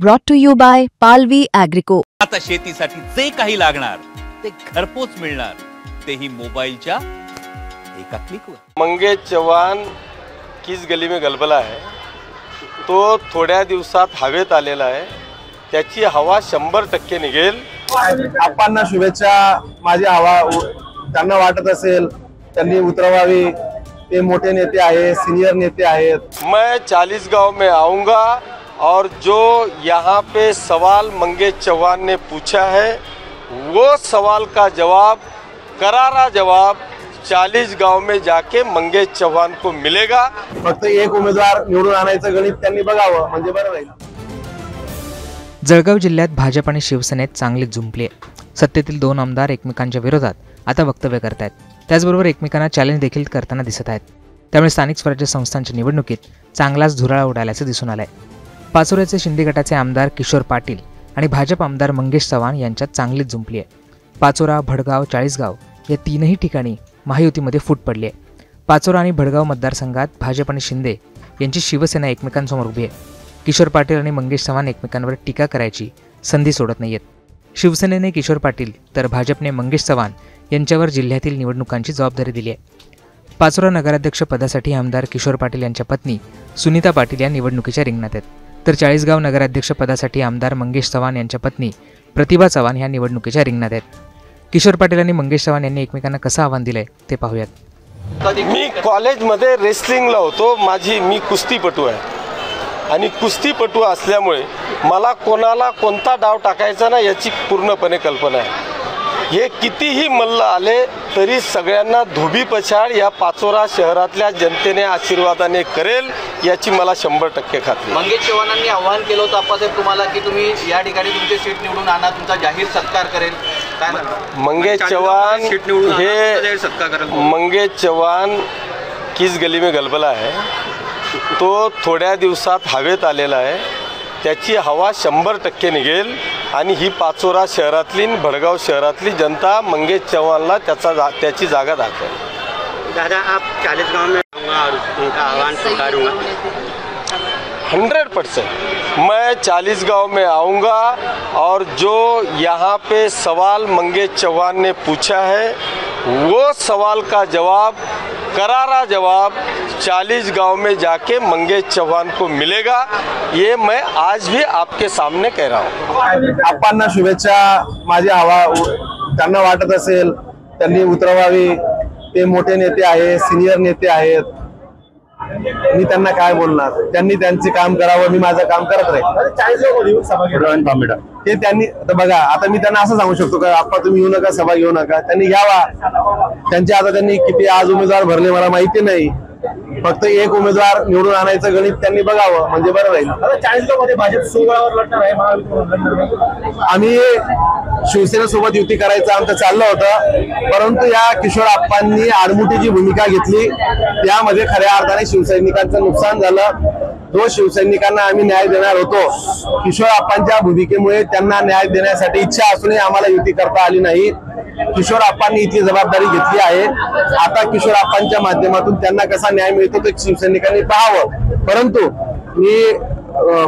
Brought to you by Palvi Agrico. आता शेतीसाठी जे काही लागणार ते घरपोच मिळणार, तेही मोबाईलच्या एका क्लिकवर। मंगेश चव्हाण किस गली में गलबला है तो थोड्या दिवसात हवेत आलेला आहे। त्याची हवा 100% निघेल। आपणना शुभेच्छा। माझी हवा त्यांना वाटत असेल त्यांनी उतरवावी। ते मोठे नेते आहे, सीनियर नेते आहेत। मैं 40 गांव में आऊंगा और जो यहाँ पे सवाल मंगेश चव्हाण ने पूछा है वो सवाल का जवाब, करारा जवाब 40 गांव में जाके मंगेश चव्हाण को मिलेगा। फक्त एक उमेदवार निवडून आणायचं गणित त्यांनी बघावं म्हणजे बरं राहील। जळगाव जिल्ह्यात भाजप आणि शिवसेनेत चांगलीच झुंपली आहे। सत्तेतील दोन आमदार एकमेकांच्या विरोधात आता वक्तव्य करत आहेत, त्याचबरोबर एकमेकांना चॅलेंज देखील करताना दिसत आहेत। त्यामुळे स्थानिक स्वराज्य संस्थांच्या निवडणुकीत चांगलाच धुराळा उडाल्याचं दिसून आलंय। पाचोऱ्याचे शिंदे गटाचे आमदार किशोर पाटील आणि भाजप आमदार मंगेश चव्हाण यांच्यात चांगलीच झुंपली आहे। पाचोरा, भडगाव, चाळीसगाव या तीनही ठिकाणी महायुतीमध्ये फूट पडली आहे। पाचोरा आणि भडगाव मतदारसंघात भाजप आणि शिंदे यांची शिवसेना एकमेकांसमोर उभी आहे। किशोर पाटील आणि मंगेश चव्हाण एकमेकांवर टीका करायची संधी सोडत नाहीयेत। शिवसेनेने किशोर पाटील तर भाजपने मंगेश चव्हाण यांच्यावर जिल्ह्यातील निवडणुकांची जबाबदारी दिली आहे। पाचोरा नगराध्यक्ष पदासाठी आमदार किशोर पाटील यांच्या पत्नी सुनीता पाटील या निवडणुकीच्या रिंगणात आहेत, तर चाळीसगाव नगराध्यक्ष पदासाठी आमदार मंगेश चव्हाण यांच्या पत्नी प्रतिभा चव्हाण ह्या निवडणुकीच्या रिंगणात आहेत। किशोर पाटील आणि मंगेश चव्हाण यांनी एकमेकांना कसं आव्हान दिलंय ते पाहूयात। मी कॉलेजमध्ये रेसलिंगला होतो। मी कुस्तीपटू आहे आणि कुस्तीपटू असल्यामुळे मला कोणाला कोणता डाव टाकायचा ना याची पूर्णपणे कल्पना आहे। हे कितीही मल्ल आले तरी सगळ्यांना धोबी पछाड या पाचोरा शहरातल्या जनतेने आशीर्वादाने करेल याची मला 100% खात्री। मंगेश चव्हाणांनी आवाहन केलं होतं आप्पासाहेब तुम्हाला की तुम्ही या ठिकाणी तुमचे सीट निवडून आणा, तुमचा जाहीर सत्कार करेल, काय मंगेश चव्हाण हे मंगेश चव्हाण किस गली में गलबला है तो थोड्या दिवसात हवेत आलेला आहे। त्याची हवा 100% निघेल आणि ही पाचोरा शहरातली भडगाव शहरातली जनता मंगेश चव्हाणला त्याची जागा दाखवेल। दादा आप 40 गांव में और उनका आह्वान स्वीकारूंगा 100%। मैं 40 गांव में आऊँगा और जो यहाँ पे सवाल मंगेश चव्हाण ने पूछा है वो सवाल का जवाब, करारा जवाब 40 गांव में जाके मंगेश चव्हाण को मिलेगा। ये मैं आज भी आपके सामने कह रहा हूँ। आपणना शुभेच्छा। माझी हवा त्यांना वाटत असेल त्यांनी उतरवावी। ते मोठे नेते आहे, सीनियर नेते आहेत। मी त्यांना काय बोलणार, त्यांनी त्यांचे काम करावं, मी माझं काम करत राहील। ते त्यांनी बघा, आता मी त्यांना असं सांगू शकतो का आप्पा तुम्ही येऊ नका, सभा घेऊ नका, त्यांनी घ्यावा। त्यांचे आता त्यांनी किती आज उमेदवार भरले मला माहिती नाही, फक्त एक उमेदवार निवडून आणायचं गणित त्यांनी बघावं म्हणजे बरं राहील। 40 मध्ये भाजप 16 लढणार आहे। आम्ही शिवसेनेसोबत युती करायचं आमचं चाललं होतं, परंतु या किशोर आप्पांनी आडमुठीची भूमिका घेतली, त्यामध्ये खऱ्या अर्थाने शिवसैनिकांचं नुकसान झालं। जो शिवसैनिकांना आम्ही न्याय देणार होतो, किशोर आप्पांच्या भूमिकेमुळे त्यांना न्याय देण्यासाठी इच्छा असूनही आम्हाला युती करता आली नाही। किशोर आप्पांनी इथली जबाबदारी घेतली आहे। आता किशोर आप्पांच्या माध्यमातून त्यांना कसा न्याय मिळतो ते शिवसैनिकांनी पाहावं। परंतु मी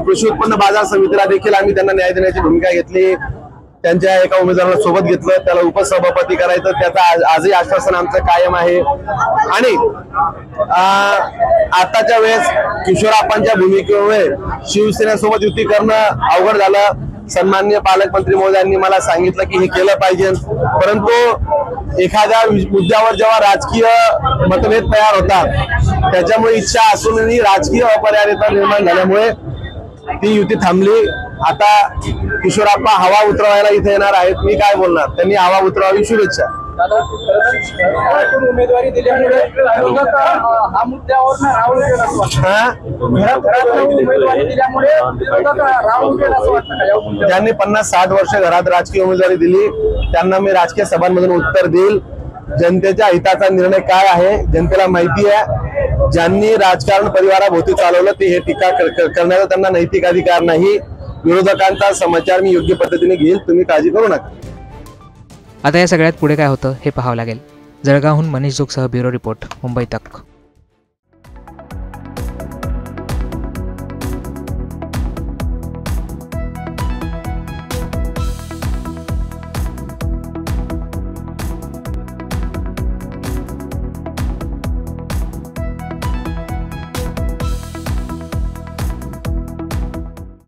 कृषी उत्पन्न बाजार समितीला देखील आम्ही त्यांना न्याय देण्याची भूमिका घेतली। त्यांच्या एका उमेदवाराला सोबत घेतलं, त्याला उपसभापती करायचं, त्याचं आजही आश्वासन आमचं कायम आहे। आणि आताच्या वेळेस किशोर आप्पांच्या भूमिकेमुळे शिवसेनेसोबत युती करणं अवघड झालं। सन्माननीय पालकमंत्री महोदयांनी मला सांगितलं की हे केलं पाहिजे, परंतु एखाद्या मुद्द्यावर जेव्हा राजकीय मतभेद तयार होतात त्याच्यामुळे इच्छा असूनही राजकीय अपरिहार्यता निर्माण झाल्यामुळे ती युती थांबली। आता किशोरप्पा हवा उतरवायला इथे येणार आहेत, मी काय बोलणार, त्यांनी हवा उतरवावी। शुभेच्छा। उमेदवारी दिल्यामुळे हा मुद्द्यावर त्यांनी 50-60 वर्ष घरात राजकीय उमेदवारी दिली, त्यांना मी राजकीय सभांमधून उत्तर देईल। जनतेच्या हिताचा निर्णय काय आहे जनतेला माहिती आहे। ज्यांनी राजकारण परिवाराभोवती चालवलं ते हे टीका करण्याचा त्यांना नैतिक अधिकार नाही। विरोधकांचा समाचार मी योग्य पद्धतीने घेईल, तुम्ही काळजी करू नका। आता या सगळ्यात पुढे काय होतं हे पाहावं लागेल। जळगावहून मनीष जोगसह ब्युरो रिपोर्ट, मुंबई तक।